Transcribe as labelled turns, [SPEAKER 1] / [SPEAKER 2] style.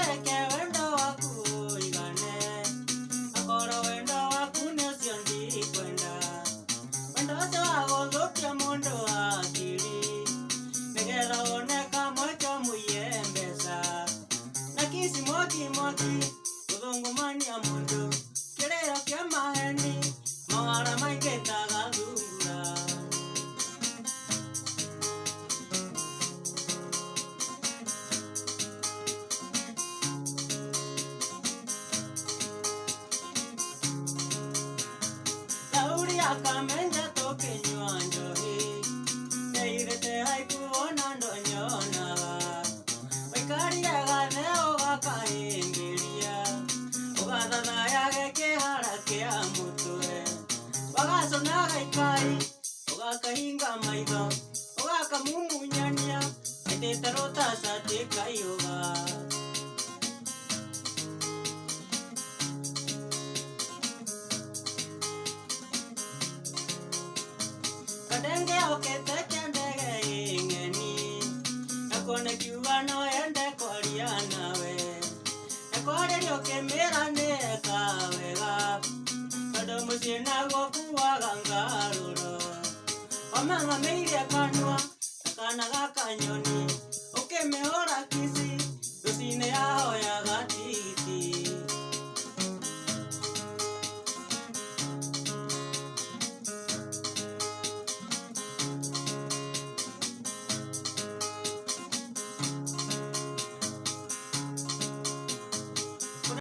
[SPEAKER 1] geke wendo waku igane akoro wendo waku nĩ ũcio ndikwenda wendo ũcio wa gũthũkia mũndũ akiri nĩgetha wone kamwe kamũiye mbeca na kisi moki gũthũngũmania mũndũ kĩrĩro kĩa maheni mawara maingĩ taga thungura Daudi akamenja tũkĩnyua njohi ndeirĩte haiku ona ndonyonaga waikarire gathe ũgakahĩmbĩria ũgathathayage kĩhara kĩa mũtwe wagaconaga ikai ũgakahinga maitho ũgakamumunyania ĩtĩte rũtacatĩ kaiũga kadenge okete kĩa ndege ing'eni nakone kiuga no ende kwaria nawe nakwarĩria ũkĩmĩra nĩeka wega tondũ mũciĩ naguo kuaga ngarũro wamang'amĩirie kanua na kana gaka nyoni ũkĩmĩhũra kisi